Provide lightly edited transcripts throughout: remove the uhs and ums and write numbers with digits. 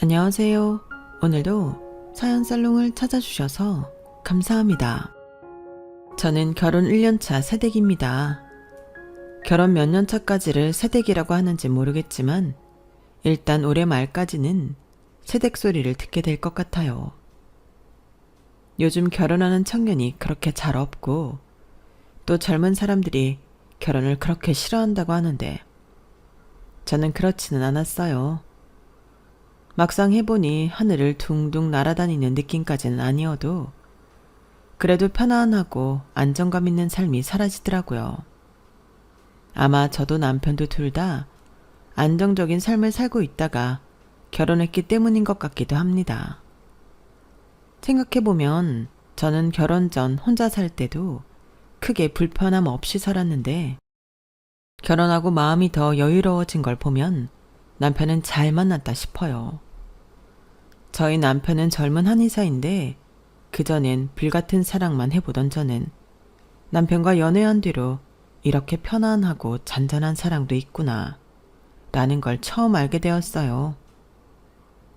안녕하세요. 오늘도 사연살롱을 찾아주셔서 감사합니다. 저는 결혼 1년차 새댁입니다. 결혼 몇 년 차까지를 새댁이라고 하는지 모르겠지만 일단 올해 말까지는 새댁 소리를 듣게 될 것 같아요. 요즘 결혼하는 청년이 그렇게 잘 없고 또 젊은 사람들이 결혼을 그렇게 싫어한다고 하는데 저는 그렇지는 않았어요. 막상 해보니 하늘을 둥둥 날아다니는 느낌까지는 아니어도 그래도 편안하고 안정감 있는 삶이 사라지더라고요. 아마 저도 남편도 둘 다 안정적인 삶을 살고 있다가 결혼했기 때문인 것 같기도 합니다. 생각해보면 저는 결혼 전 혼자 살 때도 크게 불편함 없이 살았는데 결혼하고 마음이 더 여유로워진 걸 보면 남편은 잘 만났다 싶어요. 저희 남편은 젊은 한의사인데 그전엔 불같은 사랑만 해보던 저는 남편과 연애한 뒤로 이렇게 편안하고 잔잔한 사랑도 있구나 라는 걸 처음 알게 되었어요.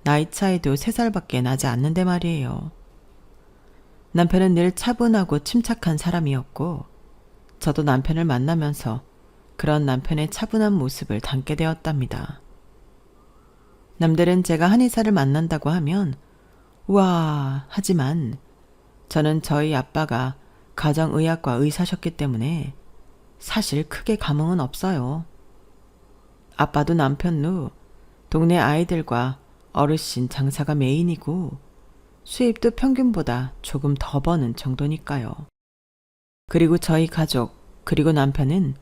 나이 차이도 3살밖에 나지 않는데 말이에요. 남편은 늘 차분하고 침착한 사람이었고 저도 남편을 만나면서 그런 남편의 차분한 모습을 담게 되었답니다. 남들은 제가 한의사를 만난다고 하면 우와 하지만 저는 저희 아빠가 가정의학과 의사셨기 때문에 사실 크게 감흥은 없어요. 아빠도 남편도 동네 아이들과 어르신 장사가 메인이고 수입도 평균보다 조금 더 버는 정도니까요. 그리고 저희 가족 그리고 남편은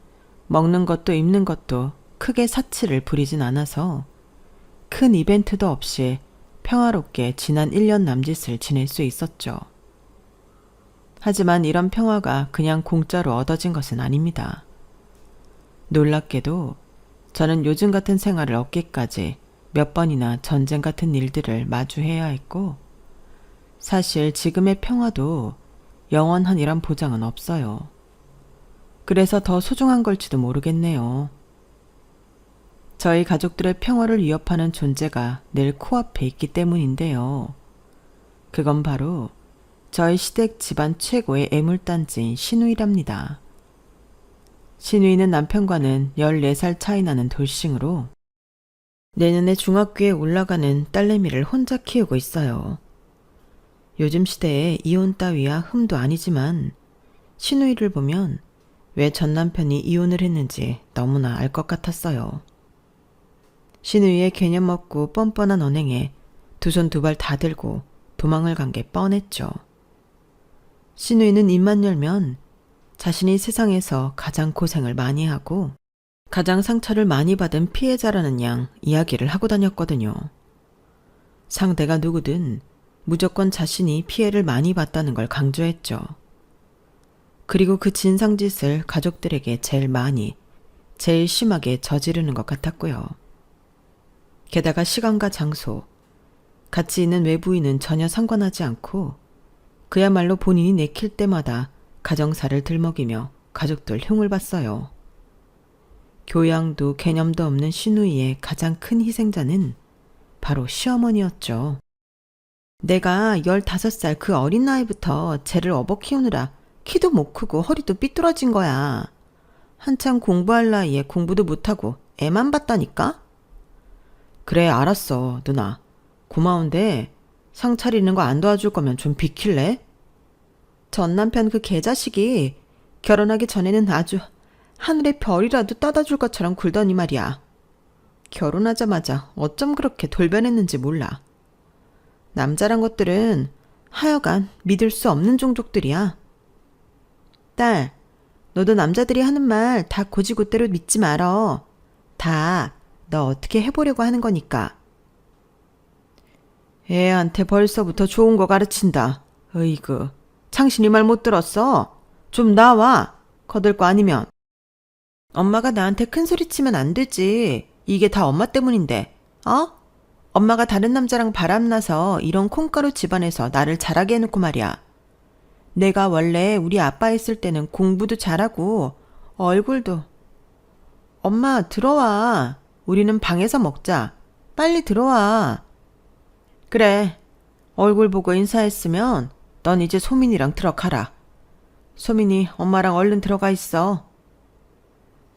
먹는 것도 입는 것도 크게 사치를 부리진 않아서 큰 이벤트도 없이 평화롭게 지난 1년 남짓을 지낼 수 있었죠. 하지만 이런 평화가 그냥 공짜로 얻어진 것은 아닙니다. 놀랍게도 저는 요즘 같은 생활을 얻기까지 몇 번이나 전쟁 같은 일들을 마주해야 했고 사실 지금의 평화도 영원한이란 보장은 없어요. 그래서 더 소중한 걸지도 모르겠네요. 저희 가족들의 평화를 위협하는 존재가 늘 코앞에 있기 때문인데요. 그건 바로 저희 시댁 집안 최고의 애물단지인 시누이랍니다. 시누이는 남편과는 14살 차이 나는 돌싱으로 내년에 중학교에 올라가는 딸내미를 혼자 키우고 있어요. 요즘 시대에 이혼 따위야 흠도 아니지만 시누이를 보면 왜 전 남편이 이혼을 했는지 너무나 알 것 같았어요. 시누이의 개념 없고 뻔뻔한 언행에 두 손 두 발 다 들고 도망을 간 게 뻔했죠. 시누이는 입만 열면 자신이 세상에서 가장 고생을 많이 하고 가장 상처를 많이 받은 피해자라는 양 이야기를 하고 다녔거든요. 상대가 누구든 무조건 자신이 피해를 많이 봤다는 걸 강조했죠. 그리고 그 진상짓을 가족들에게 제일 많이, 제일 심하게 저지르는 것 같았고요. 게다가 시간과 장소, 같이 있는 외부인은 전혀 상관하지 않고 그야말로 본인이 내킬 때마다 가정사를 들먹이며 가족들 흉을 봤어요. 교양도 개념도 없는 시누이의 가장 큰 희생자는 바로 시어머니였죠. 내가 15살 그 어린 나이부터 쟤를 업어 키우느라 키도 못 크고 허리도 삐뚤어진 거야. 한참 공부할 나이에 공부도 못하고 애만 봤다니까? 그래 알았어 누나. 고마운데 상 차리는 거 안 도와줄 거면 좀 비킬래? 전 남편 그 개자식이 결혼하기 전에는 아주 하늘의 별이라도 떠다 줄 것처럼 굴더니 말이야. 결혼하자마자 어쩜 그렇게 돌변했는지 몰라. 남자란 것들은 하여간 믿을 수 없는 종족들이야. 딸, 너도 남자들이 하는 말 다 고지고대로 믿지 말어. 다 너 어떻게 해보려고 하는 거니까. 애한테 벌써부터 좋은 거 가르친다. 어이구, 창신이 말 못 들었어? 좀 나와. 거들 거 아니면. 엄마가 나한테 큰 소리 치면 안 되지. 이게 다 엄마 때문인데. 어? 엄마가 다른 남자랑 바람나서 이런 콩가루 집안에서 나를 자라게 해놓고 말이야. 내가 원래 우리 아빠 있을 때는 공부도 잘하고 얼굴도. 엄마 들어와. 우리는 방에서 먹자. 빨리 들어와. 그래, 얼굴 보고 인사했으면 넌 이제 소민이랑 들어가라. 소민이 엄마랑 얼른 들어가 있어.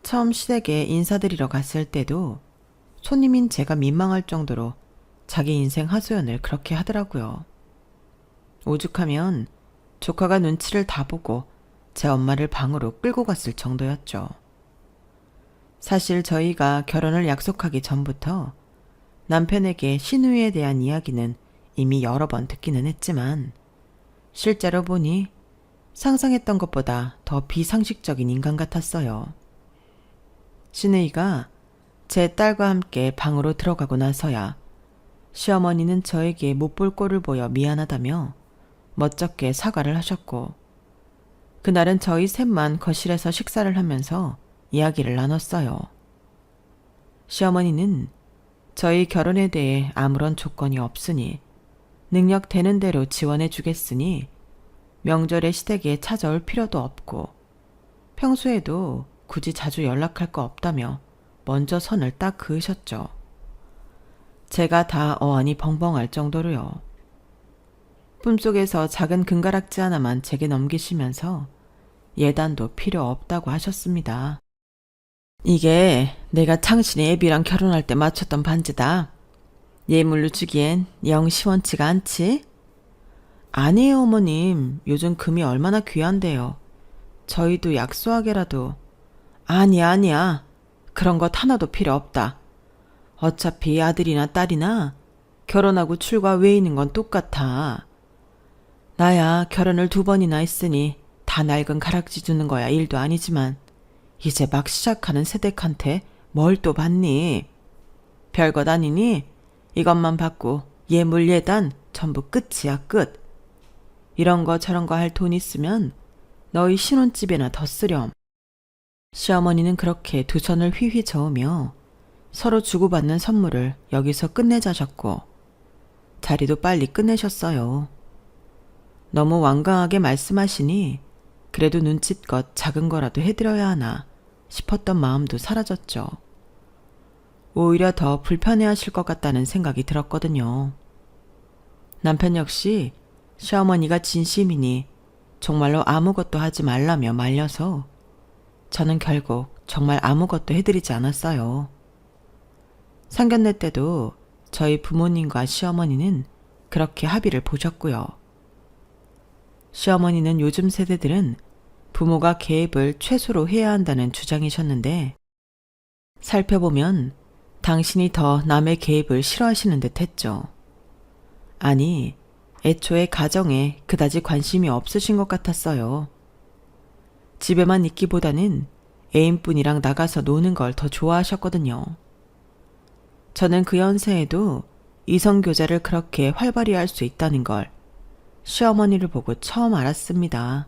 처음 시댁에 인사드리러 갔을 때도 손님인 제가 민망할 정도로 자기 인생 하소연을 그렇게 하더라고요. 오죽하면 조카가 눈치를 다 보고 제 엄마를 방으로 끌고 갔을 정도였죠. 사실 저희가 결혼을 약속하기 전부터 남편에게 신우이에 대한 이야기는 이미 여러 번 듣기는 했지만 실제로 보니 상상했던 것보다 더 비상식적인 인간 같았어요. 신우이가 제 딸과 함께 방으로 들어가고 나서야 시어머니는 저에게 못 볼 꼴을 보여 미안하다며 멋쩍게 사과를 하셨고, 그날은 저희 셋만 거실에서 식사를 하면서 이야기를 나눴어요. 시어머니는 저희 결혼에 대해 아무런 조건이 없으니 능력 되는 대로 지원해 주겠으니 명절에 시댁에 찾아올 필요도 없고 평소에도 굳이 자주 연락할 거 없다며 먼저 선을 딱 그으셨죠. 제가 다 어안이 벙벙할 정도로요. 꿈속에서 작은 금가락지 하나만 제게 넘기시면서 예단도 필요 없다고 하셨습니다. 이게 내가 당신의 애비랑 결혼할 때 맞췄던 반지다. 예물로 주기엔 영 시원치가 않지? 아니에요, 어머님. 요즘 금이 얼마나 귀한데요. 저희도 약소하게라도. 아니야. 그런 것 하나도 필요 없다. 어차피 아들이나 딸이나 결혼하고 출가 외이는 건 똑같아. 나야 결혼을 2번이나 했으니 다 낡은 가락지 주는 거야 일도 아니지만 이제 막 시작하는 세댁한테 뭘 또 받니? 별것 아니니 이것만 받고 예물 예단 전부 끝이야 끝. 이런 거 저런 거 할 돈 있으면 너희 신혼집에나 더 쓰렴. 시어머니는 그렇게 두 손을 휘휘 저으며 서로 주고받는 선물을 여기서 끝내자셨고 자리도 빨리 끝내셨어요. 너무 완강하게 말씀하시니 그래도 눈칫껏 작은 거라도 해드려야 하나 싶었던 마음도 사라졌죠. 오히려 더 불편해하실 것 같다는 생각이 들었거든요. 남편 역시 시어머니가 진심이니 정말로 아무것도 하지 말라며 말려서 저는 결국 정말 아무것도 해드리지 않았어요. 상견례 때도 저희 부모님과 시어머니는 그렇게 합의를 보셨고요. 시어머니는 요즘 세대들은 부모가 개입을 최소로 해야 한다는 주장이셨는데 살펴보면 당신이 더 남의 개입을 싫어하시는 듯 했죠. 아니, 애초에 가정에 그다지 관심이 없으신 것 같았어요. 집에만 있기보다는 애인분이랑 나가서 노는 걸 더 좋아하셨거든요. 저는 그 연세에도 이성교제를 그렇게 활발히 할 수 있다는 걸 시어머니를 보고 처음 알았습니다.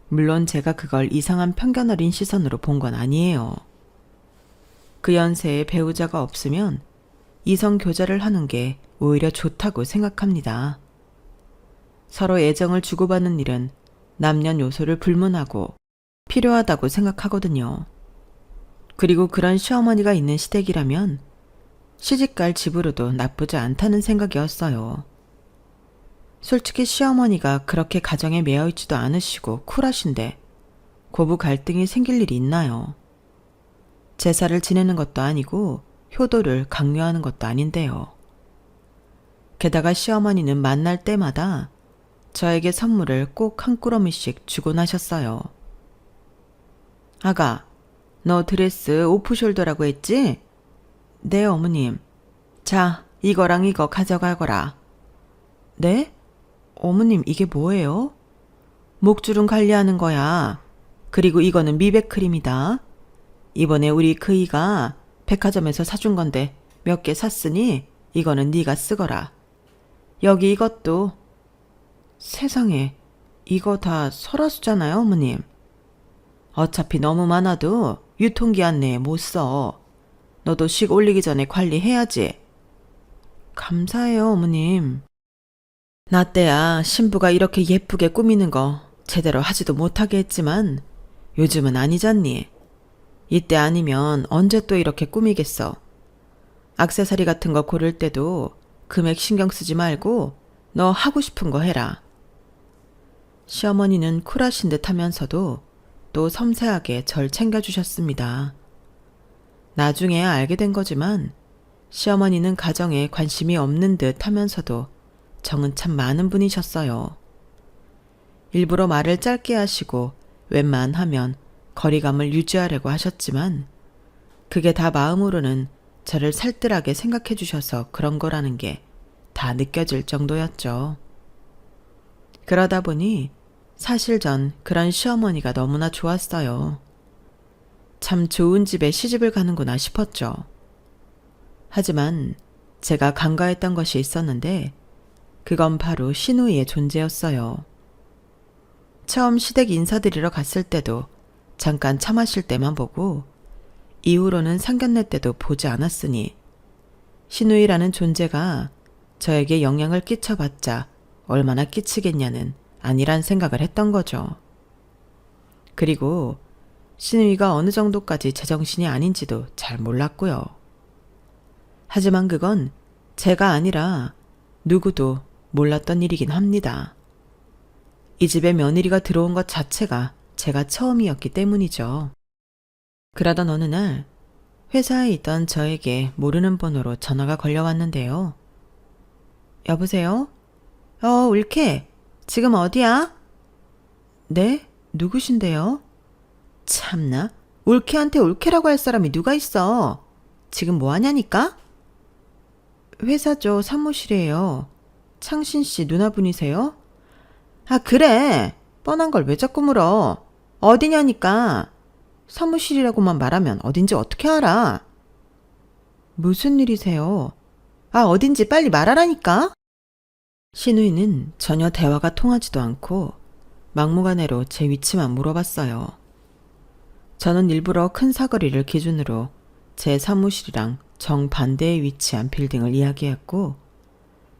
물론 제가 그걸 이상한 편견 어린 시선으로 본 건 아니에요. 그 연세에 배우자가 없으면 이성교제를 하는 게 오히려 좋다고 생각합니다. 서로 애정을 주고받는 일은 남녀노소를 불문하고 필요하다고 생각하거든요. 그리고 그런 시어머니가 있는 시댁이라면 시집갈 집으로도 나쁘지 않다는 생각이었어요. 솔직히 시어머니가 그렇게 가정에 매여있지도 않으시고 쿨하신데 고부 갈등이 생길 일이 있나요? 제사를 지내는 것도 아니고 효도를 강요하는 것도 아닌데요. 게다가 시어머니는 만날 때마다 저에게 선물을 꼭 한 꾸러미씩 주곤 하셨어요. 아가, 너 드레스 오프숄더라고 했지? 네, 어머님. 자, 이거랑 이거 가져가거라. 네? 어머님, 이게 뭐예요? 목주름 관리하는 거야. 그리고 이거는 미백 크림이다. 이번에 우리 그이가 백화점에서 사준 건데 몇 개 샀으니 이거는 네가 쓰거라. 여기 이것도. 세상에, 이거 다 설화수잖아요, 어머님. 어차피 너무 많아도 유통기한 내에 못 써. 너도 식 올리기 전에 관리해야지. 감사해요, 어머님. 나 때야 신부가 이렇게 예쁘게 꾸미는 거 제대로 하지도 못하게 했지만 요즘은 아니잖니. 이때 아니면 언제 또 이렇게 꾸미겠어. 액세서리 같은 거 고를 때도 금액 신경 쓰지 말고 너 하고 싶은 거 해라. 시어머니는 쿨하신 듯 하면서도 또 섬세하게 절 챙겨주셨습니다. 나중에 알게 된 거지만 시어머니는 가정에 관심이 없는 듯 하면서도 정은 참 많은 분이셨어요. 일부러 말을 짧게 하시고 웬만하면 거리감을 유지하려고 하셨지만 그게 다 마음으로는 저를 살뜰하게 생각해 주셔서 그런 거라는 게 다 느껴질 정도였죠. 그러다 보니 사실 전 그런 시어머니가 너무나 좋았어요. 참 좋은 집에 시집을 가는구나 싶었죠. 하지만 제가 간과했던 것이 있었는데 그건 바로 시누이의 존재였어요. 처음 시댁 인사드리러 갔을 때도 잠깐 차 마실 때만 보고 이후로는 상견례 때도 보지 않았으니 시누이라는 존재가 저에게 영향을 끼쳐봤자 얼마나 끼치겠냐는 아니란 생각을 했던 거죠. 그리고 시누이가 어느 정도까지 제정신이 아닌지도 잘 몰랐고요. 하지만 그건 제가 아니라 누구도 몰랐던 일이긴 합니다. 이 집에 며느리가 들어온 것 자체가 제가 처음이었기 때문이죠. 그러던 어느 날 회사에 있던 저에게 모르는 번호로 전화가 걸려왔는데요. 여보세요? 울케. 지금 어디야? 네? 누구신데요? 참나, 올케한테 올케라고 할 사람이 누가 있어? 지금 뭐 하냐니까? 회사죠, 사무실이에요. 창신 씨 누나분이세요? 아, 그래. 뻔한 걸 왜 자꾸 물어. 어디냐니까. 사무실이라고만 말하면 어딘지 어떻게 알아? 무슨 일이세요? 아, 어딘지 빨리 말하라니까. 시누이는 전혀 대화가 통하지도 않고 막무가내로 제 위치만 물어봤어요. 저는 일부러 큰 사거리를 기준으로 제 사무실이랑 정반대에 위치한 빌딩을 이야기했고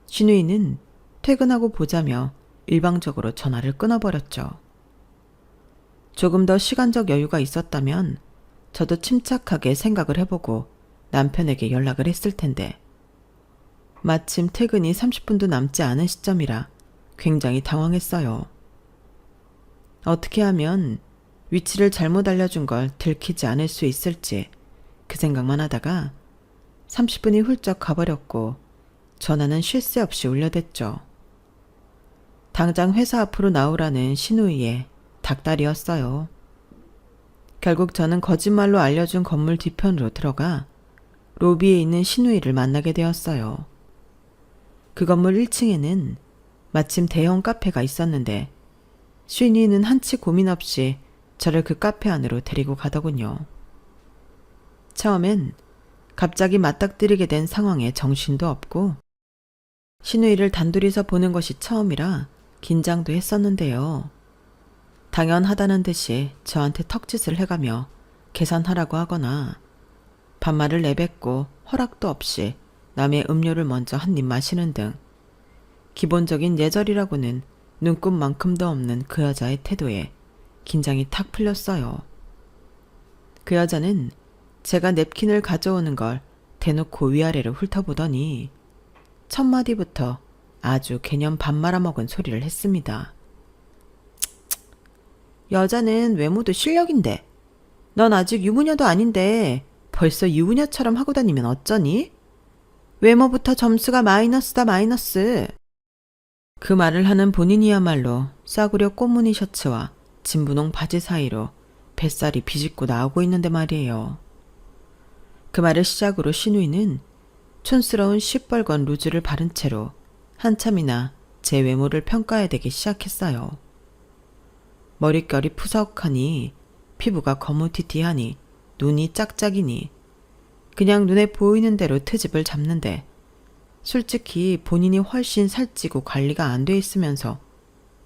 시누이는 퇴근하고 보자며 일방적으로 전화를 끊어버렸죠. 조금 더 시간적 여유가 있었다면 저도 침착하게 생각을 해보고 남편에게 연락을 했을 텐데 마침 퇴근이 30분도 남지 않은 시점이라 굉장히 당황했어요. 어떻게 하면 위치를 잘못 알려준 걸 들키지 않을 수 있을지 그 생각만 하다가 30분이 훌쩍 가버렸고 전화는 쉴 새 없이 울려댔죠. 당장 회사 앞으로 나오라는 시누이의 닭다리였어요. 결국 저는 거짓말로 알려준 건물 뒤편으로 들어가 로비에 있는 시누이를 만나게 되었어요. 그 건물 1층에는 마침 대형 카페가 있었는데 시누이는 한치 고민 없이 저를 그 카페 안으로 데리고 가더군요. 처음엔 갑자기 맞닥뜨리게 된 상황에 정신도 없고 시누이를 단둘이서 보는 것이 처음이라 긴장도 했었는데요. 당연하다는 듯이 저한테 턱짓을 해가며 계산하라고 하거나 반말을 내뱉고 허락도 없이 남의 음료를 먼저 한 입 마시는 등 기본적인 예절이라고는 눈꼽만큼도 없는 그 여자의 태도에 긴장이 탁 풀렸어요. 그 여자는 제가 냅킨을 가져오는 걸 대놓고 위아래로 훑어보더니 첫 마디부터 아주 개념 밥 말아먹은 소리를 했습니다. 여자는 외모도 실력인데 넌 아직 유부녀도 아닌데 벌써 유부녀처럼 하고 다니면 어쩌니? 외모부터 점수가 마이너스다 마이너스. 그 말을 하는 본인이야말로 싸구려 꽃무늬 셔츠와 진분홍 바지 사이로 뱃살이 비집고 나오고 있는데 말이에요. 그 말을 시작으로 시누이는 촌스러운 시뻘건 루즈를 바른 채로 한참이나 제 외모를 평가해야 되기 시작했어요. 머릿결이 푸석하니 피부가 거무튀튀하니 눈이 짝짝이니 그냥 눈에 보이는 대로 트집을 잡는데 솔직히 본인이 훨씬 살찌고 관리가 안 돼 있으면서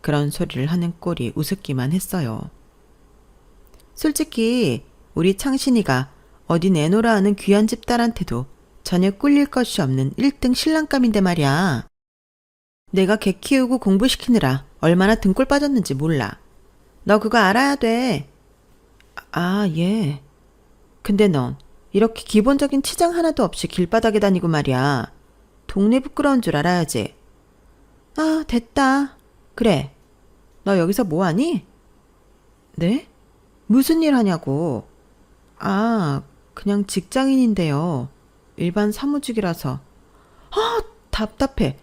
그런 소리를 하는 꼴이 우습기만 했어요. 솔직히 우리 창신이가 어디 내놓으라 하는 귀한 집딸한테도 전혀 꿀릴 것이 없는 1등 신랑감인데 말이야. 내가 개 키우고 공부시키느라 얼마나 등골 빠졌는지 몰라. 너 그거 알아야 돼. 아, 예. 근데 넌 이렇게 기본적인 치장 하나도 없이 길바닥에 다니고 말이야. 동네 부끄러운 줄 알아야지. 아, 됐다. 그래, 너 여기서 뭐하니? 네? 무슨 일 하냐고. 아, 그냥 직장인인데요. 일반 사무직이라서. 아, 답답해.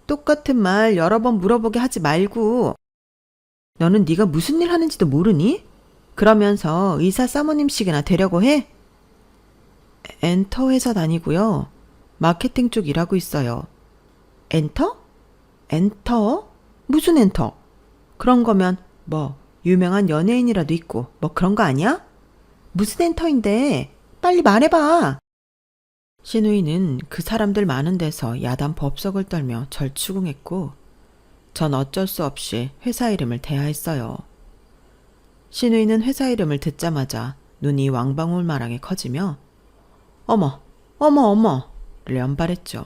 똑같은 말 여러 번 물어보게 하지 말고. 너는 네가 무슨 일 하는지도 모르니? 그러면서 의사 사모님씩이나 되려고 해? 엔터 회사 다니고요. 마케팅 쪽 일하고 있어요. 엔터? 엔터? 무슨 엔터? 그런 거면 뭐 유명한 연예인이라도 있고 뭐 그런 거 아니야? 무슨 엔터인데? 빨리 말해봐. 신우이는 그 사람들 많은 데서 야단 법석을 떨며 절 추궁했고 전 어쩔 수 없이 회사 이름을 대하했어요. 신우이는 회사 이름을 듣자마자 눈이 왕방울마랑에 커지며 어머, 어머, 어머를 연발했죠.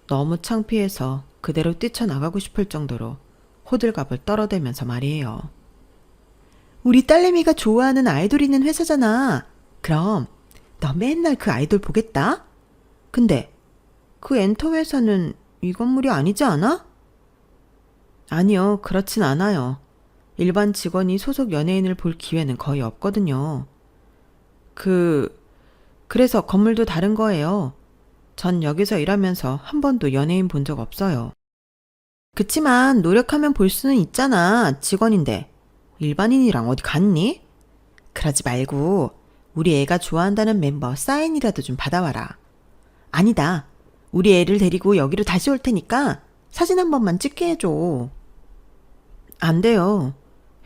너무 창피해서 그대로 뛰쳐나가고 싶을 정도로 호들갑을 떨어대면서 말이에요. 우리 딸내미가 좋아하는 아이돌 있는 회사잖아. 그럼 너 맨날 그 아이돌 보겠다? 근데 그 엔터 회사는 이 건물이 아니지 않아? 아니요, 그렇진 않아요. 일반 직원이 소속 연예인을 볼 기회는 거의 없거든요. 그래서 건물도 다른 거예요. 전 여기서 일하면서 한 번도 연예인 본 적 없어요. 그치만 노력하면 볼 수는 있잖아. 직원인데. 일반인이랑 어디 갔니? 그러지 말고 우리 애가 좋아한다는 멤버 사인이라도 좀 받아와라. 아니다. 우리 애를 데리고 여기로 다시 올 테니까 사진 한 번만 찍게 해줘. 안 돼요.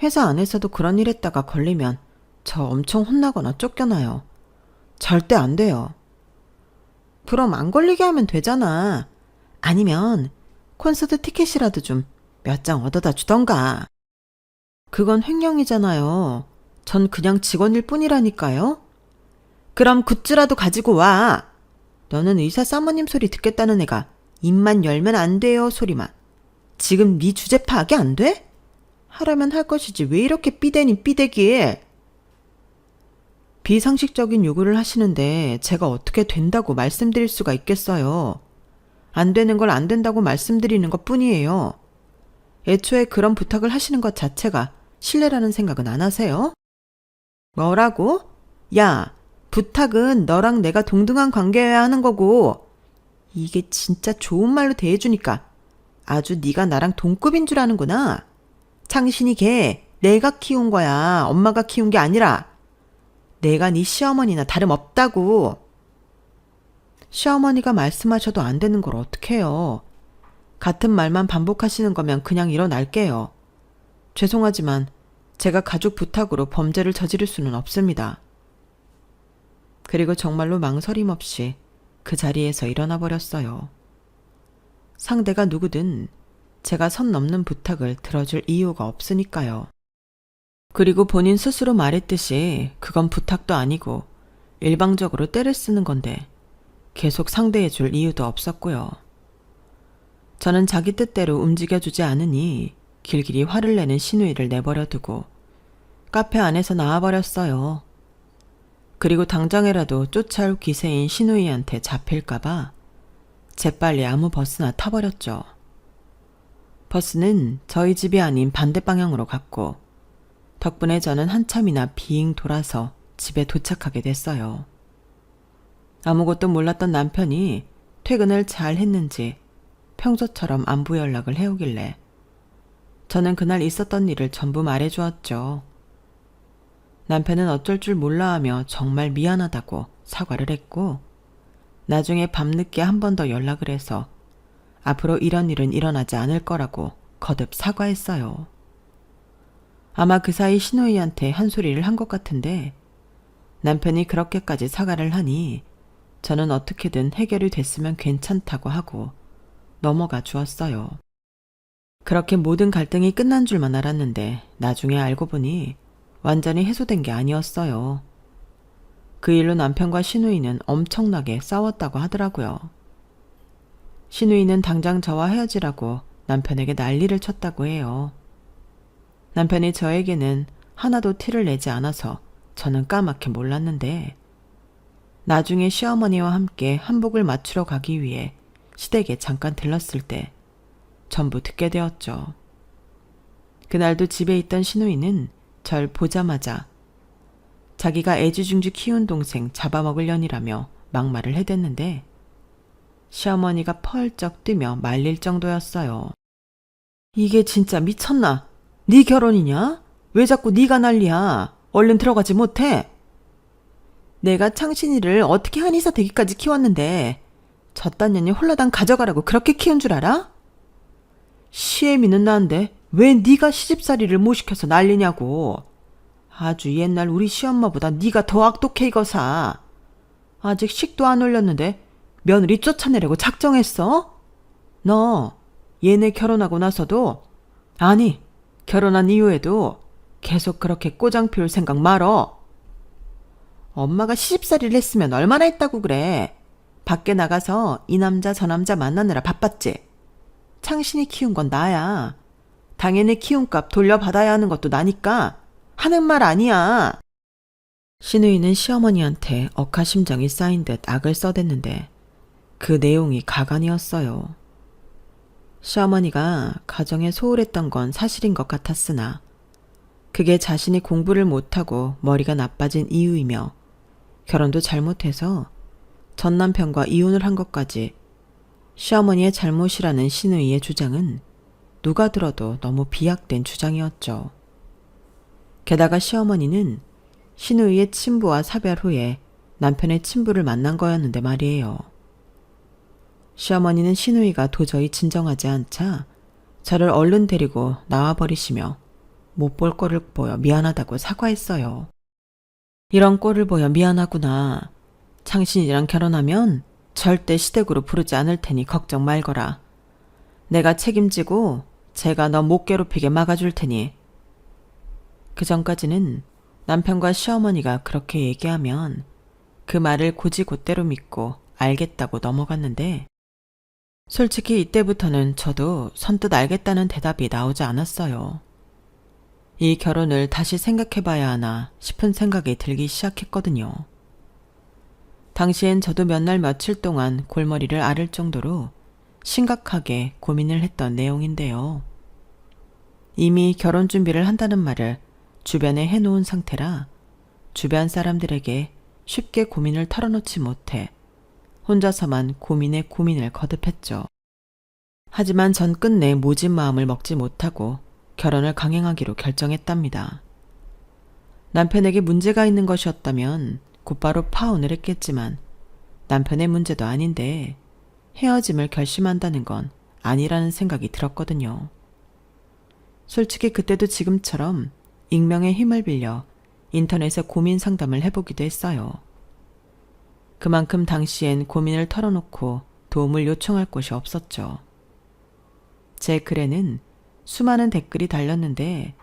회사 안에서도 그런 일 했다가 걸리면 저 엄청 혼나거나 쫓겨나요. 절대 안 돼요. 그럼 안 걸리게 하면 되잖아. 아니면 콘서트 티켓이라도 좀 몇 장 얻어다 주던가. 그건 횡령이잖아요. 전 그냥 직원일 뿐이라니까요. 그럼 굿즈라도 가지고 와. 너는 의사 사모님 소리 듣겠다는 애가 입만 열면 안 돼요 소리만. 지금 네 주제 파악이 안 돼? 하라면 할 것이지 왜 이렇게 삐대니 삐대기에. 비상식적인 요구를 하시는데 제가 어떻게 된다고 말씀드릴 수가 있겠어요. 안 되는 걸 안 된다고 말씀드리는 것 뿐이에요. 애초에 그런 부탁을 하시는 것 자체가 실례라는 생각은 안 하세요? 뭐라고? 야, 부탁은 너랑 내가 동등한 관계여야 하는 거고 이게 진짜 좋은 말로 대해주니까 아주 네가 나랑 동급인 줄 아는구나. 창신이 걔 내가 키운 거야. 엄마가 키운 게 아니라. 내가 네 시어머니나 다름없다고. 시어머니가 말씀하셔도 안 되는 걸 어떡해요. 같은 말만 반복하시는 거면 그냥 일어날게요. 죄송하지만 제가 가족 부탁으로 범죄를 저지를 수는 없습니다. 그리고 정말로 망설임 없이 그 자리에서 일어나 버렸어요. 상대가 누구든 제가 선 넘는 부탁을 들어줄 이유가 없으니까요. 그리고 본인 스스로 말했듯이 그건 부탁도 아니고 일방적으로 때를 쓰는 건데 계속 상대해줄 이유도 없었고요. 저는 자기 뜻대로 움직여주지 않으니 길길이 화를 내는 신우이를 내버려두고 카페 안에서 나와버렸어요. 그리고 당장이라도 쫓아올 기세인 신우이한테 잡힐까봐 재빨리 아무 버스나 타버렸죠. 버스는 저희 집이 아닌 반대 방향으로 갔고 덕분에 저는 한참이나 빙 돌아서 집에 도착하게 됐어요. 아무것도 몰랐던 남편이 퇴근을 잘 했는지 평소처럼 안부 연락을 해오길래 저는 그날 있었던 일을 전부 말해주었죠. 남편은 어쩔 줄 몰라 하며 정말 미안하다고 사과를 했고 나중에 밤늦게 한 번 더 연락을 해서 앞으로 이런 일은 일어나지 않을 거라고 거듭 사과했어요. 아마 그 사이 신우이한테 한 소리를 한 것 같은데 남편이 그렇게까지 사과를 하니 저는 어떻게든 해결이 됐으면 괜찮다고 하고 넘어가 주었어요. 그렇게 모든 갈등이 끝난 줄만 알았는데 나중에 알고 보니 완전히 해소된 게 아니었어요. 그 일로 남편과 신우이는 엄청나게 싸웠다고 하더라고요. 신우이는 당장 저와 헤어지라고 남편에게 난리를 쳤다고 해요. 남편이 저에게는 하나도 티를 내지 않아서 저는 까맣게 몰랐는데 나중에 시어머니와 함께 한복을 맞추러 가기 위해 시댁에 잠깐 들렀을 때 전부 듣게 되었죠. 그날도 집에 있던 시누이는 절 보자마자 자기가 애지중지 키운 동생 잡아먹으려니라며 막말을 해댔는데 시어머니가 펄쩍 뛰며 말릴 정도였어요. 이게 진짜 미쳤나? 네 결혼이냐? 왜 자꾸 네가 난리야? 얼른 들어가지 못해? 내가 창신이를 어떻게 한의사 되기까지 키웠는데 저딴 년이 홀라당 가져가라고 그렇게 키운 줄 알아? 시애미는 나인데 왜 네가 시집살이를 못 시켜서 난리냐고. 아주 옛날 우리 시엄마보다 네가 더 악독해 이거사. 아직 식도 안 올렸는데 며느리 쫓아내려고 작정했어? 너 얘네 결혼하고 나서도, 아니 결혼한 이후에도 계속 그렇게 꼬장 피울 생각 말어. 엄마가 시집살이를 했으면 얼마나 했다고 그래. 밖에 나가서 이 남자 저 남자 만나느라 바빴지. 창신이 키운 건 나야. 당연히 키움값 돌려받아야 하는 것도 나니까 하는 말 아니야. 시누이는 시어머니한테 억하심정이 쌓인 듯 악을 써댔는데 그 내용이 가관이었어요. 시어머니가 가정에 소홀했던 건 사실인 것 같았으나 그게 자신이 공부를 못하고 머리가 나빠진 이유이며 결혼도 잘못해서 전 남편과 이혼을 한 것까지 시어머니의 잘못이라는 시누이의 주장은 누가 들어도 너무 비약된 주장이었죠. 게다가 시어머니는 시누이의 친부와 사별 후에 남편의 친부를 만난 거였는데 말이에요. 시어머니는 시누이가 도저히 진정하지 않자 저를 얼른 데리고 나와버리시며 못 볼 꼴을 보여 미안하다고 사과했어요. 이런 꼴을 보여 미안하구나. 창신이랑 결혼하면 절대 시댁으로 부르지 않을 테니 걱정 말거라. 내가 책임지고 제가 너 못 괴롭히게 막아줄 테니. 그 전까지는 남편과 시어머니가 그렇게 얘기하면 그 말을 곧이곧대로 믿고 알겠다고 넘어갔는데 솔직히 이때부터는 저도 선뜻 알겠다는 대답이 나오지 않았어요. 이 결혼을 다시 생각해봐야 하나 싶은 생각이 들기 시작했거든요. 당시엔 저도 몇 날 며칠 동안 골머리를 앓을 정도로 심각하게 고민을 했던 내용인데요. 이미 결혼 준비를 한다는 말을 주변에 해놓은 상태라 주변 사람들에게 쉽게 고민을 털어놓지 못해 혼자서만 고민에 고민을 거듭했죠. 하지만 전 끝내 모진 마음을 먹지 못하고 결혼을 강행하기로 결정했답니다. 남편에게 문제가 있는 것이었다면 곧바로 파혼을 했겠지만 남편의 문제도 아닌데 헤어짐을 결심한다는 건 아니라는 생각이 들었거든요. 솔직히 그때도 지금처럼 익명의 힘을 빌려 인터넷에 고민 상담을 해보기도 했어요. 그만큼 당시엔 고민을 털어놓고 도움을 요청할 곳이 없었죠. 제 글에는 수많은 댓글이 달렸는데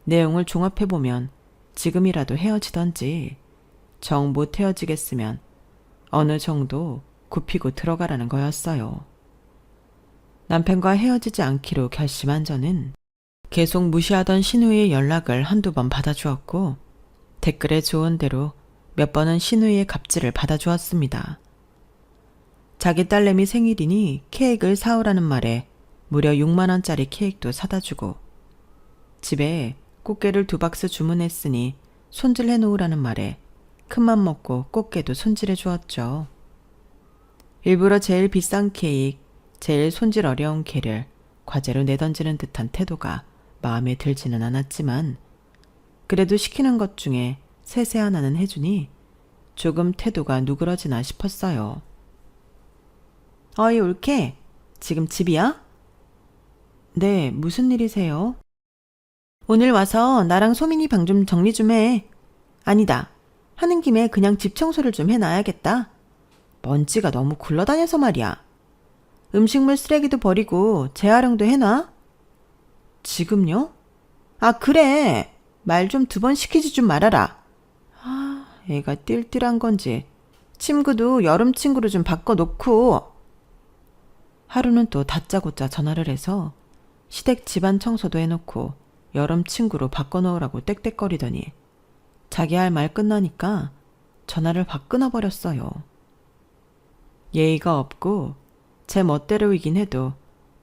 내용을 종합해보면 지금이라도 헤어지던지 정 못 헤어지겠으면 어느 정도 굽히고 들어가라는 거였어요. 남편과 헤어지지 않기로 결심한 저는 계속 무시하던 시누이의 연락을 한두 번 받아주었고 댓글에 좋은 대로 몇 번은 시누이의 갑질을 받아주었습니다. 자기 딸내미 생일이니 케이크를 사오라는 말에 무려 6만 원짜리 케이크도 사다 주고 집에 꽃게를 2박스 주문했으니 손질해 놓으라는 말에 큰맘 먹고 꽃게도 손질해 주었죠. 일부러 제일 비싼 케이크, 제일 손질 어려운 게를 과제로 내던지는 듯한 태도가 마음에 들지는 않았지만 그래도 시키는 것 중에 세세 하나는 해주니 조금 태도가 누그러지나 싶었어요. 어이 올케, 지금 집이야? 네, 무슨 일이세요? 오늘 와서 나랑 소민이 방 좀 정리 좀 해. 아니다, 하는 김에 그냥 집 청소를 좀 해놔야겠다. 먼지가 너무 굴러다녀서 말이야. 음식물 쓰레기도 버리고 재활용도 해놔. 지금요? 아 그래, 말 좀 2번 시키지 좀 말아라. 아, 애가 띨띨한 건지 침구도 여름 침구로 좀 바꿔놓고. 하루는 또 다짜고짜 전화를 해서 시댁 집안 청소도 해놓고 여름 침구로 바꿔놓으라고 떽떽거리더니 자기 할 말 끝나니까 전화를 확 끊어버렸어요. 예의가 없고 제 멋대로이긴 해도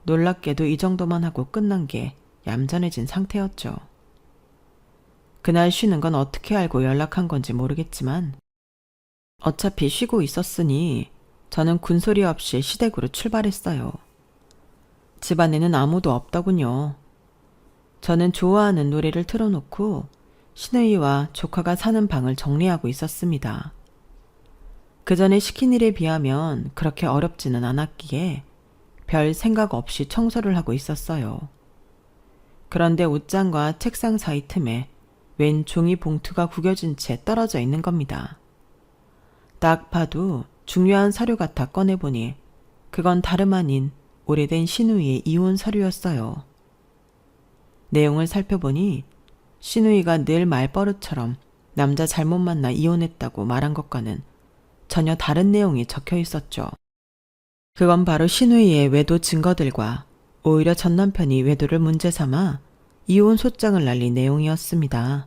놀랍게도 이 정도만 하고 끝난 게 얌전해진 상태였죠. 그날 쉬는 건 어떻게 알고 연락한 건지 모르겠지만 어차피 쉬고 있었으니 저는 군소리 없이 시댁으로 출발했어요. 집안에는 아무도 없더군요. 저는 좋아하는 노래를 틀어놓고 신우이와 조카가 사는 방을 정리하고 있었습니다. 그 전에 시킨 일에 비하면 그렇게 어렵지는 않았기에 별 생각 없이 청소를 하고 있었어요. 그런데 옷장과 책상 사이 틈에 웬 종이 봉투가 구겨진 채 떨어져 있는 겁니다. 딱 봐도 중요한 서류 같아 꺼내보니 그건 다름 아닌 오래된 신우이의 이혼 서류였어요. 내용을 살펴보니 신우이가 늘 말버릇처럼 남자 잘못 만나 이혼했다고 말한 것과는 전혀 다른 내용이 적혀 있었죠. 그건 바로 신우이의 외도 증거들과 오히려 전 남편이 외도를 문제 삼아 이혼 소장을 날린 내용이었습니다.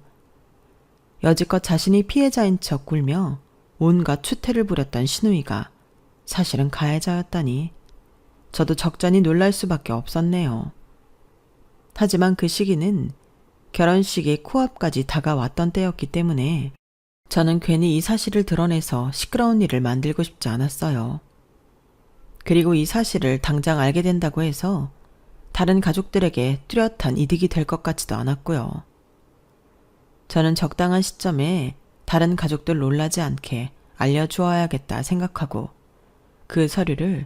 여지껏 자신이 피해자인 척 굴며 온갖 추태를 부렸던 신우이가 사실은 가해자였다니 저도 적잖이 놀랄 수밖에 없었네요. 하지만 그 시기는 결혼식이 코앞까지 다가왔던 때였기 때문에 저는 괜히 이 사실을 드러내서 시끄러운 일을 만들고 싶지 않았어요. 그리고 이 사실을 당장 알게 된다고 해서 다른 가족들에게 뚜렷한 이득이 될 것 같지도 않았고요. 저는 적당한 시점에 다른 가족들 놀라지 않게 알려주어야겠다 생각하고 그 서류를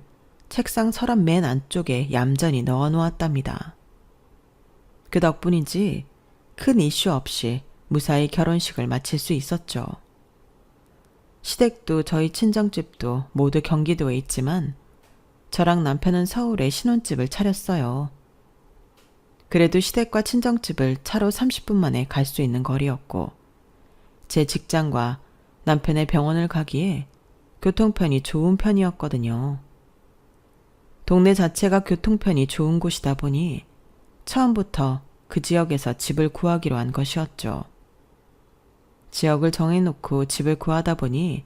책상 서랍 맨 안쪽에 얌전히 넣어 놓았답니다. 그 덕분인지 큰 이슈 없이 무사히 결혼식을 마칠 수 있었죠. 시댁도 저희 친정집도 모두 경기도에 있지만 저랑 남편은 서울에 신혼집을 차렸어요. 그래도 시댁과 친정집을 차로 30분 만에 갈 수 있는 거리였고 제 직장과 남편의 병원을 가기에 교통편이 좋은 편이었거든요. 동네 자체가 교통편이 좋은 곳이다 보니 처음부터 그 지역에서 집을 구하기로 한 것이었죠. 지역을 정해놓고 집을 구하다 보니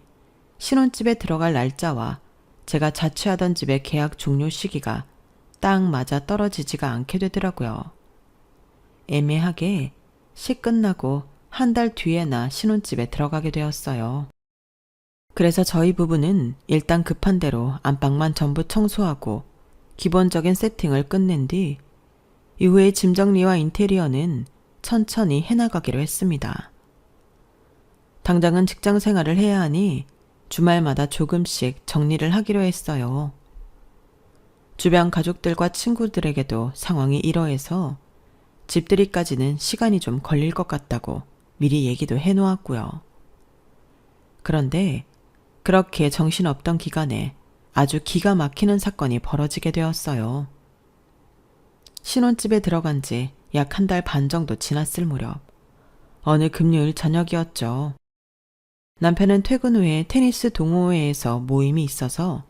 신혼집에 들어갈 날짜와 제가 자취하던 집의 계약 종료 시기가 딱 맞아 떨어지지가 않게 되더라고요. 애매하게 시 끝나고 한 달 뒤에나 신혼집에 들어가게 되었어요. 그래서 저희 부부는 일단 급한 대로 안방만 전부 청소하고 기본적인 세팅을 끝낸 뒤 이후에 짐 정리와 인테리어는 천천히 해나가기로 했습니다. 당장은 직장 생활을 해야 하니 주말마다 조금씩 정리를 하기로 했어요. 주변 가족들과 친구들에게도 상황이 이러해서 집들이까지는 시간이 좀 걸릴 것 같다고 미리 얘기도 해놓았고요. 그런데 그렇게 정신없던 기간에 아주 기가 막히는 사건이 벌어지게 되었어요. 신혼집에 들어간 지 약 한 달 반 정도 지났을 무렵 어느 금요일 저녁이었죠. 남편은 퇴근 후에 테니스 동호회에서 모임이 있어서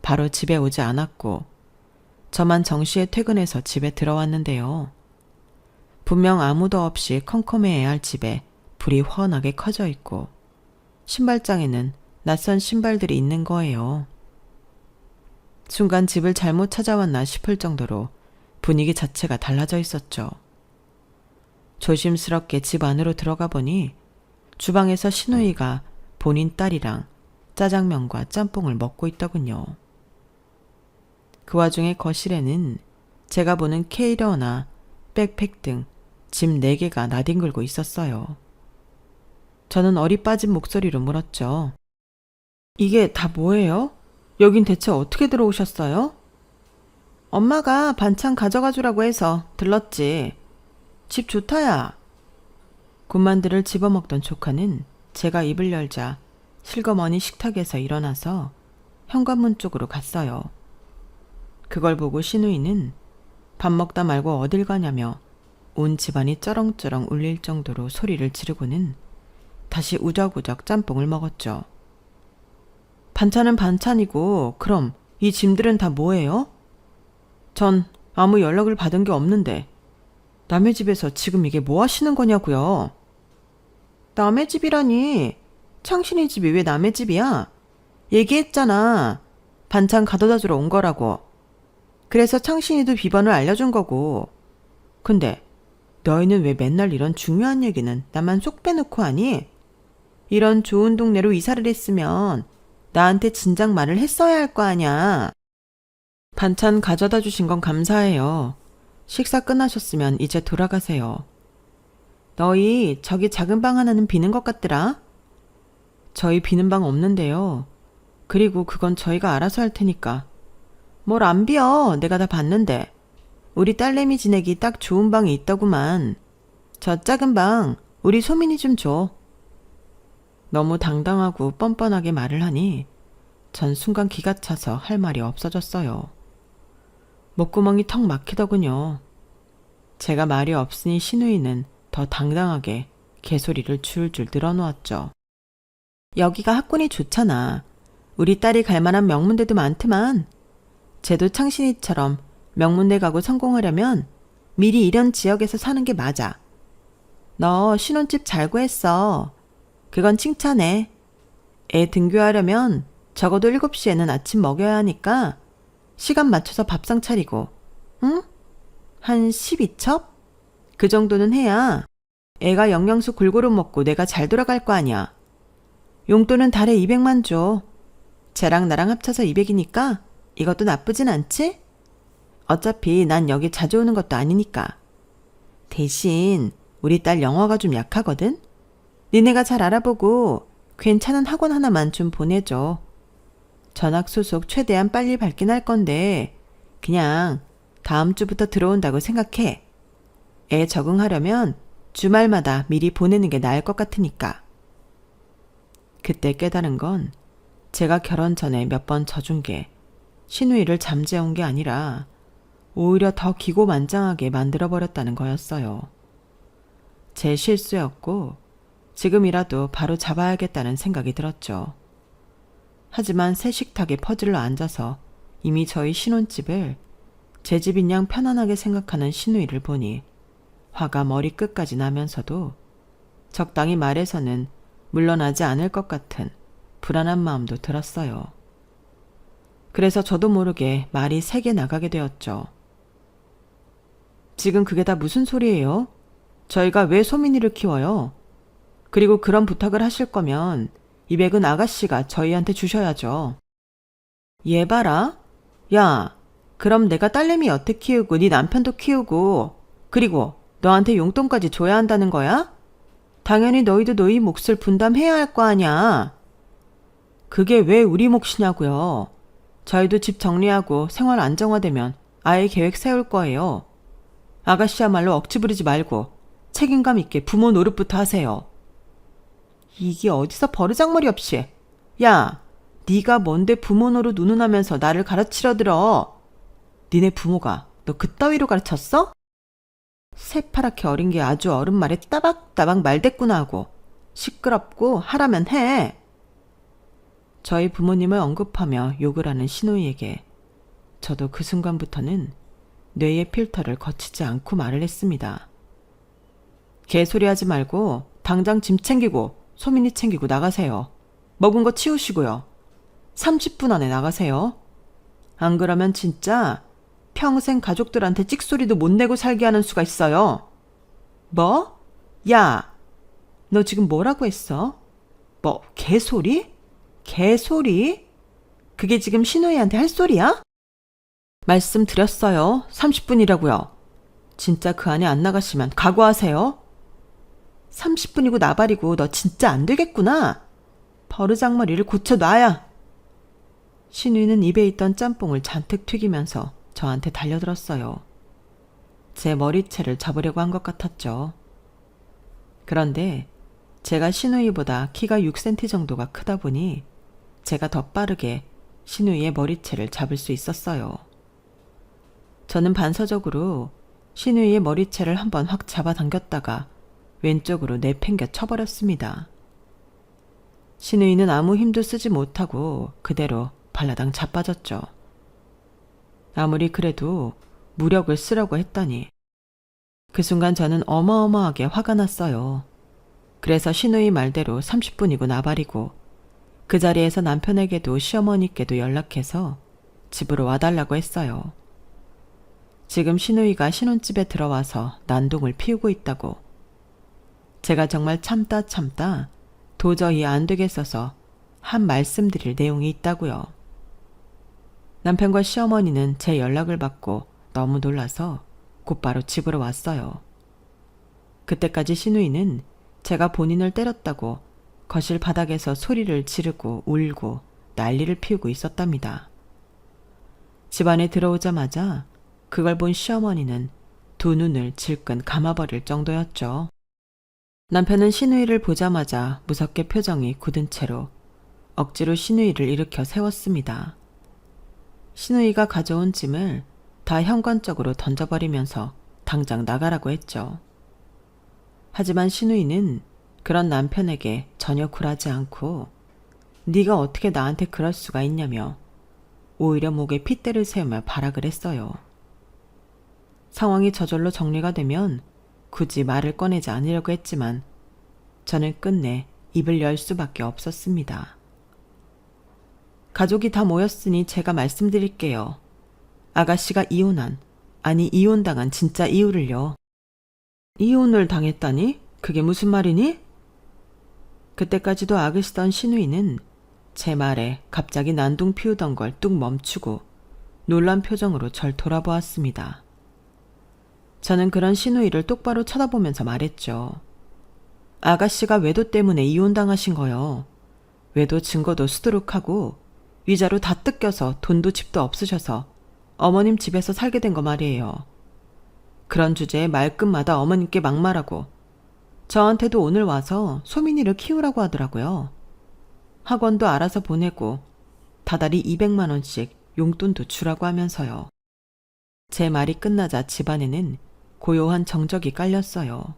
바로 집에 오지 않았고 저만 정시에 퇴근해서 집에 들어왔는데요. 분명 아무도 없이 컴컴해야 할 집에 불이 훤하게 커져 있고 신발장에는 낯선 신발들이 있는 거예요. 순간 집을 잘못 찾아왔나 싶을 정도로 분위기 자체가 달라져 있었죠. 조심스럽게 집 안으로 들어가 보니 주방에서 신우이가 본인 딸이랑 짜장면과 짬뽕을 먹고 있더군요. 그 와중에 거실에는 제가 보는 캐리어나 백팩 등 짐 4개가 나뒹굴고 있었어요. 저는 어리 빠진 목소리로 물었죠. 이게 다 뭐예요? 여긴 대체 어떻게 들어오셨어요? 엄마가 반찬 가져가 주라고 해서 들렀지. 집 좋다야. 군만두를 집어먹던 조카는 제가 입을 열자 실거머니 식탁에서 일어나서 현관문 쪽으로 갔어요. 그걸 보고 신우이는 밥 먹다 말고 어딜 가냐며 온 집안이 쩌렁쩌렁 울릴 정도로 소리를 지르고는 다시 우적우적 짬뽕을 먹었죠. 반찬은 반찬이고 그럼 이 짐들은 다 뭐예요? 전 아무 연락을 받은 게 없는데 남의 집에서 지금 이게 뭐 하시는 거냐고요? 남의 집이라니? 창신이 집이 왜 남의 집이야? 얘기했잖아. 반찬 가져다 주러 온 거라고. 그래서 창신이도 비번을 알려준 거고. 근데 너희는 왜 맨날 이런 중요한 얘기는 나만 쏙 빼놓고 하니? 이런 좋은 동네로 이사를 했으면 나한테 진작 말을 했어야 할 거 아냐. 반찬 가져다 주신 건 감사해요. 식사 끝나셨으면 이제 돌아가세요. 너희 저기 작은 방 하나는 비는 것 같더라. 저희 비는 방 없는데요. 그리고 그건 저희가 알아서 할 테니까. 뭘 안 비어. 내가 다 봤는데. 우리 딸내미 지내기 딱 좋은 방이 있더구만. 저 작은 방 우리 소민이 좀 줘. 너무 당당하고 뻔뻔하게 말을 하니 전 순간 기가 차서 할 말이 없어졌어요. 목구멍이 턱 막히더군요. 제가 말이 없으니 신우이는 더 당당하게 개소리를 줄줄 늘어놓았죠. 여기가 학군이 좋잖아. 우리 딸이 갈 만한 명문대도 많지만 쟤도 창신이처럼 명문대 가고 성공하려면 미리 이런 지역에서 사는 게 맞아. 너 신혼집 잘 구했어. 그건 칭찬해. 애 등교하려면 적어도 7시에는 아침 먹여야 하니까 시간 맞춰서 밥상 차리고, 응? 한 12첩? 그 정도는 해야 애가 영양소 골고루 먹고 내가 잘 돌아갈 거 아니야. 용돈은 달에 200만 줘. 쟤랑 나랑 합쳐서 200이니까 이것도 나쁘진 않지? 어차피 난 여기 자주 오는 것도 아니니까. 대신 우리 딸 영어가 좀 약하거든? 니네가 잘 알아보고 괜찮은 학원 하나만 좀 보내줘. 전학 소속 최대한 빨리 받긴 할 건데 그냥 다음 주부터 들어온다고 생각해. 애 적응하려면 주말마다 미리 보내는 게 나을 것 같으니까. 그때 깨달은 건 제가 결혼 전에 몇 번 져준 게 신우이를 잠재운 게 아니라 오히려 더 기고만장하게 만들어버렸다는 거였어요. 제 실수였고 지금이라도 바로 잡아야겠다는 생각이 들었죠. 하지만 새 식탁에 퍼즐로 앉아서 이미 저희 신혼집을 제 집인 양 편안하게 생각하는 신우이를 보니 화가 머리끝까지 나면서도 적당히 말해서는 물러나지 않을 것 같은 불안한 마음도 들었어요. 그래서 저도 모르게 말이 세게 나가게 되었죠. 지금 그게 다 무슨 소리예요? 저희가 왜 소민이를 키워요? 그리고 그런 부탁을 하실 거면 200은 아가씨가 저희한테 주셔야죠. 얘 봐라. 야, 그럼 내가 딸내미 여태 키우고 네 남편도 키우고 그리고 너한테 용돈까지 줘야 한다는 거야? 당연히 너희도 너희 몫을 분담해야 할 거 아냐. 그게 왜 우리 몫이냐고요. 저희도 집 정리하고 생활 안정화되면 아예 계획 세울 거예요. 아가씨야말로 억지 부리지 말고 책임감 있게 부모 노릇부터 하세요. 이게 어디서 버르장머리 없이. 야, 네가 뭔데 부모 노릇 운운하면서 나를 가르치려 들어. 니네 부모가 너 그따위로 가르쳤어? 새파랗게 어린 게 아주 어른 말에 따박따박 말대꾸나 하고 시끄럽고 하라면 해. 저희 부모님을 언급하며 욕을 하는 신우이에게 저도 그 순간부터는 뇌의 필터를 거치지 않고 말을 했습니다. 개소리하지 말고 당장 짐 챙기고 소민이 챙기고 나가세요. 먹은 거 치우시고요. 30분 안에 나가세요. 안 그러면 진짜 평생 가족들한테 찍소리도 못 내고 살게 하는 수가 있어요. 뭐? 야, 너 지금 뭐라고 했어? 뭐 개소리? 개소리? 그게 지금 신우이한테 할 소리야? 말씀드렸어요. 30분이라고요. 진짜 그 안에 안 나가시면 각오하세요. 30분이고 나발이고 너 진짜 안 되겠구나. 버르장머리를 고쳐놔야. 신우이는 입에 있던 짬뽕을 잔뜩 튀기면서 저한테 달려들었어요. 제 머리채를 잡으려고 한 것 같았죠. 그런데 제가 신우이보다 키가 6cm 정도가 크다 보니 제가 더 빠르게 신우이의 머리채를 잡을 수 있었어요. 저는 반사적으로 신우이의 머리채를 한번 확 잡아당겼다가 왼쪽으로 내팽겨 쳐버렸습니다. 신우이는 아무 힘도 쓰지 못하고 그대로 발라당 자빠졌죠. 아무리 그래도 무력을 쓰려고 했더니 그 순간 저는 어마어마하게 화가 났어요. 그래서 신우이 말대로 30분이고 나발이고 그 자리에서 남편에게도 시어머니께도 연락해서 집으로 와달라고 했어요. 지금 신우이가 신혼집에 들어와서 난동을 피우고 있다고. 제가 정말 참다 도저히 안 되겠어서 한 말씀 드릴 내용이 있다고요. 남편과 시어머니는 제 연락을 받고 너무 놀라서 곧바로 집으로 왔어요. 그때까지 신우이는 제가 본인을 때렸다고 거실 바닥에서 소리를 지르고 울고 난리를 피우고 있었답니다. 집 안에 들어오자마자 그걸 본 시어머니는 두 눈을 질끈 감아버릴 정도였죠. 남편은 신우이를 보자마자 무섭게 표정이 굳은 채로 억지로 신우이를 일으켜 세웠습니다. 신우이가 가져온 짐을 다 현관쪽으로 던져버리면서 당장 나가라고 했죠. 하지만 신우이는 그런 남편에게 전혀 굴하지 않고 네가 어떻게 나한테 그럴 수가 있냐며 오히려 목에 핏대를 세우며 발악을 했어요. 상황이 저절로 정리가 되면 굳이 말을 꺼내지 않으려고 했지만 저는 끝내 입을 열 수밖에 없었습니다. 가족이 다 모였으니 제가 말씀드릴게요. 아가씨가 이혼당한 진짜 이유를요. 이혼을 당했다니? 그게 무슨 말이니? 그때까지도 악으시던 신우이는 제 말에 갑자기 난동 피우던 걸 뚝 멈추고 놀란 표정으로 절 돌아보았습니다. 저는 그런 신우이를 똑바로 쳐다보면서 말했죠. 아가씨가 외도 때문에 이혼당하신 거요. 외도 증거도 수두룩하고 위자료 다 뜯겨서 돈도 집도 없으셔서 어머님 집에서 살게 된 거 말이에요. 그런 주제에 말끝마다 어머님께 막말하고 저한테도 오늘 와서 소민이를 키우라고 하더라고요. 학원도 알아서 보내고 다달이 200만 원씩 용돈도 주라고 하면서요. 제 말이 끝나자 집안에는 고요한 정적이 깔렸어요.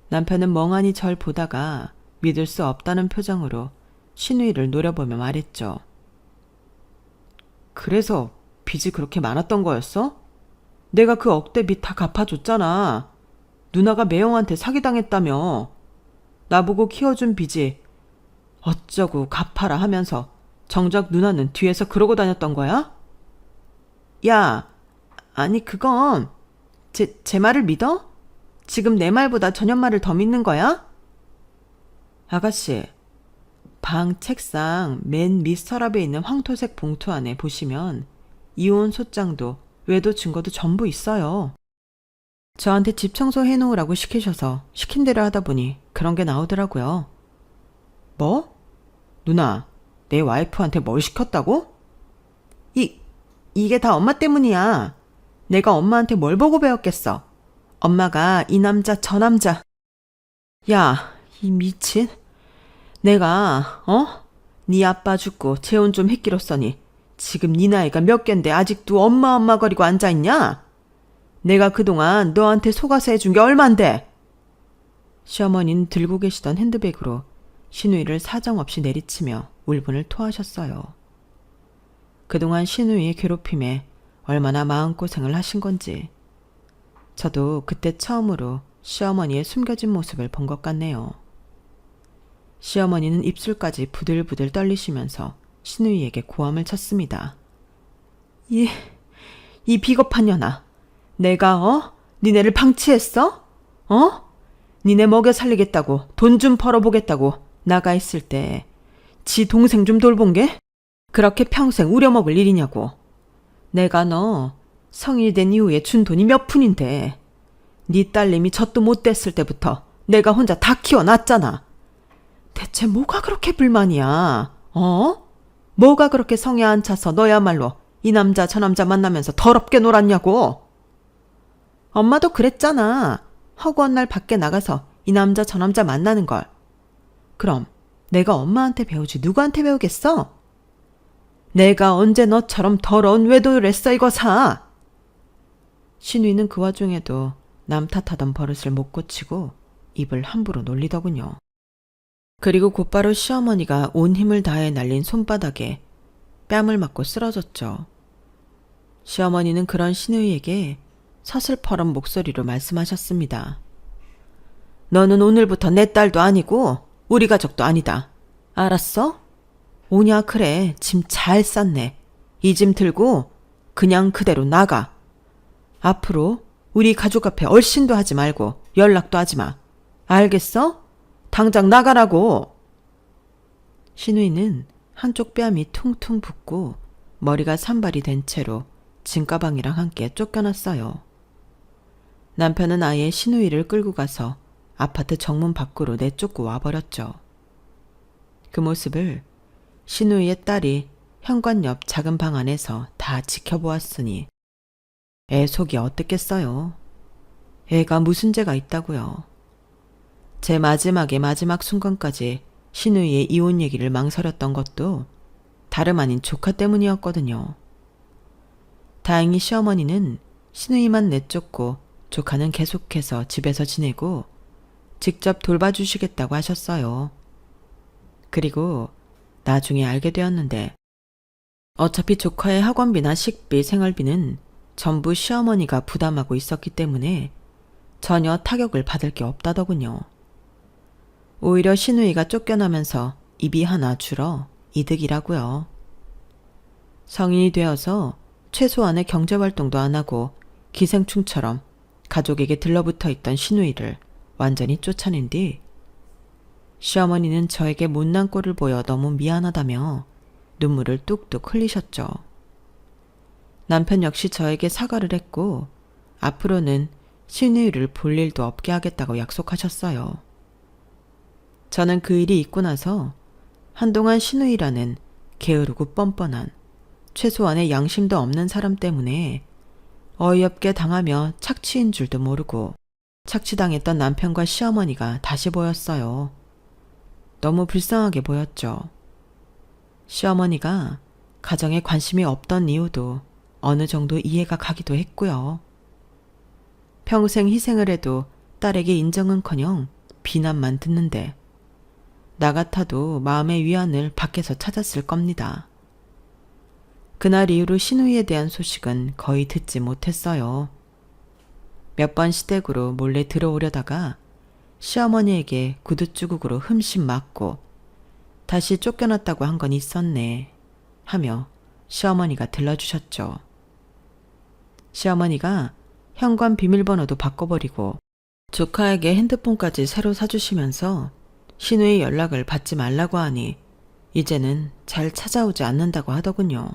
남편은 멍하니 절 보다가 믿을 수 없다는 표정으로 신우이를 노려보며 말했죠. 그래서 빚이 그렇게 많았던 거였어? 내가 그 억대 빚 다 갚아줬잖아. 누나가 매형한테 사기당했다며. 나보고 키워준 빚이 어쩌고 갚아라 하면서 정작 누나는 뒤에서 그러고 다녔던 거야? 야, 아니 그건 제 말을 믿어? 지금 내 말보다 전현 말을 더 믿는 거야? 아가씨, 방 책상 맨 밑 서랍에 있는 황토색 봉투 안에 보시면 이혼 소장도 외도 증거도 전부 있어요. 저한테 집 청소해 놓으라고 시키셔서 시킨 대로 하다 보니 그런 게 나오더라고요. 뭐? 누나, 내 와이프한테 뭘 시켰다고? 이게 다 엄마 때문이야. 내가 엄마한테 뭘 보고 배웠겠어. 엄마가 이 남자 저 남자. 야, 이 미친. 내가 네 아빠 죽고 재혼 좀 했기로써니 지금 네 나이가 몇 갠데 아직도 엄마 거리고 앉아있냐? 내가 그동안 너한테 속아서 해준 게 얼만데? 시어머니는 들고 계시던 핸드백으로 신우이를 사정없이 내리치며 울분을 토하셨어요. 그동안 신우이의 괴롭힘에 얼마나 마음고생을 하신 건지 저도 그때 처음으로 시어머니의 숨겨진 모습을 본 것 같네요. 시어머니는 입술까지 부들부들 떨리시면서 신우이에게 고함을 쳤습니다. 이 비겁한 년아. 내가 니네를 방치했어? 니네 먹여 살리겠다고 돈 좀 벌어보겠다고 나가 있을 때 지 동생 좀 돌본 게 그렇게 평생 우려먹을 일이냐고. 내가 너 성인이 된 이후에 준 돈이 몇 푼인데 네 딸내미 젖도 못 댔을 때부터 내가 혼자 다 키워놨잖아. 대체 뭐가 그렇게 불만이야? 뭐가 그렇게 성에 안 차서 너야말로 이 남자 저 남자 만나면서 더럽게 놀았냐고. 엄마도 그랬잖아. 허구한 날 밖에 나가서 이 남자 저 남자 만나는 걸. 그럼 내가 엄마한테 배우지 누구한테 배우겠어? 내가 언제 너처럼 더러운 외도를 했어 이거사. 신우이는 그 와중에도 남 탓하던 버릇을 못 고치고 입을 함부로 놀리더군요. 그리고 곧바로 시어머니가 온 힘을 다해 날린 손바닥에 뺨을 맞고 쓰러졌죠. 시어머니는 그런 신우이에게 서슬퍼런 목소리로 말씀하셨습니다. 너는 오늘부터 내 딸도 아니고 우리 가족도 아니다. 알았어? 오냐 그래 짐 잘 쌌네. 이 짐 들고 그냥 그대로 나가. 앞으로 우리 가족 앞에 얼씬도 하지 말고 연락도 하지 마. 알겠어? 당장 나가라고. 신우이는 한쪽 뺨이 퉁퉁 붓고 머리가 산발이 된 채로 짐가방이랑 함께 쫓겨났어요. 남편은 아예 신우이를 끌고 가서 아파트 정문 밖으로 내쫓고 와버렸죠. 그 모습을 신우이의 딸이 현관 옆 작은 방 안에서 다 지켜보았으니 애 속이 어땠겠어요. 애가 무슨 죄가 있다고요. 제 마지막의 마지막 순간까지 신우이의 이혼 얘기를 망설였던 것도 다름 아닌 조카 때문이었거든요. 다행히 시어머니는 신우이만 내쫓고 조카는 계속해서 집에서 지내고 직접 돌봐주시겠다고 하셨어요. 그리고 나중에 알게 되었는데 어차피 조카의 학원비나 식비, 생활비는 전부 시어머니가 부담하고 있었기 때문에 전혀 타격을 받을 게 없다더군요. 오히려 신우이가 쫓겨나면서 입이 하나 줄어 이득이라고요. 성인이 되어서 최소한의 경제활동도 안 하고 기생충처럼 가족에게 들러붙어 있던 신우이를 완전히 쫓아낸 뒤 시어머니는 저에게 못난 꼴을 보여 너무 미안하다며 눈물을 뚝뚝 흘리셨죠. 남편 역시 저에게 사과를 했고 앞으로는 신우이를 볼 일도 없게 하겠다고 약속하셨어요. 저는 그 일이 있고 나서 한동안 신우이라는 게으르고 뻔뻔한 최소한의 양심도 없는 사람 때문에 어이없게 당하며 착취인 줄도 모르고 착취당했던 남편과 시어머니가 다시 보였어요. 너무 불쌍하게 보였죠. 시어머니가 가정에 관심이 없던 이유도 어느 정도 이해가 가기도 했고요. 평생 희생을 해도 딸에게 인정은커녕 비난만 듣는데 나 같아도 마음의 위안을 밖에서 찾았을 겁니다. 그날 이후로 신우이에 대한 소식은 거의 듣지 못했어요. 몇 번 시댁으로 몰래 들어오려다가 시어머니에게 구두주걱으로 흠씬 맞고 다시 쫓겨났다고 한 건 있었네 하며 시어머니가 들러주셨죠. 시어머니가 현관 비밀번호도 바꿔버리고 조카에게 핸드폰까지 새로 사주시면서 신우의 연락을 받지 말라고 하니 이제는 잘 찾아오지 않는다고 하더군요.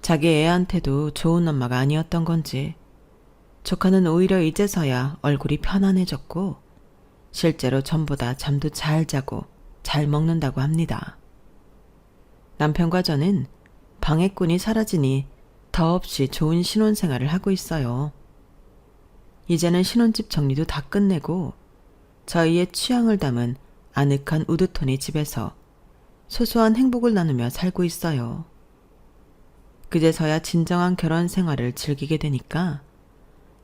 자기 애한테도 좋은 엄마가 아니었던 건지 조카는 오히려 이제서야 얼굴이 편안해졌고 실제로 전보다 잠도 잘 자고 잘 먹는다고 합니다. 남편과 저는 방해꾼이 사라지니 더없이 좋은 신혼생활을 하고 있어요. 이제는 신혼집 정리도 다 끝내고 저희의 취향을 담은 아늑한 우드톤의 집에서 소소한 행복을 나누며 살고 있어요. 그제서야 진정한 결혼 생활을 즐기게 되니까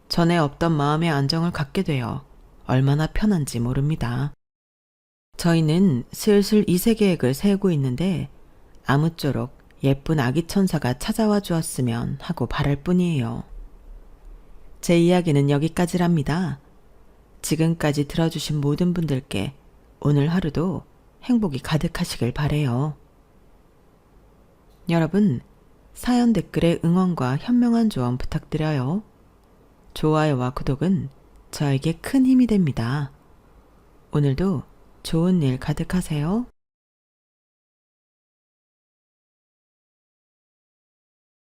전에 없던 마음의 안정을 갖게 되어 얼마나 편한지 모릅니다. 저희는 슬슬 2세 계획을 세우고 있는데 아무쪼록 예쁜 아기 천사가 찾아와 주었으면 하고 바랄 뿐이에요. 제 이야기는 여기까지랍니다. 지금까지 들어주신 모든 분들께 오늘 하루도 행복이 가득하시길 바래요. 여러분, 사연 댓글에 응원과 현명한 조언 부탁드려요. 좋아요와 구독은 저에게 큰 힘이 됩니다. 오늘도 좋은 일 가득하세요.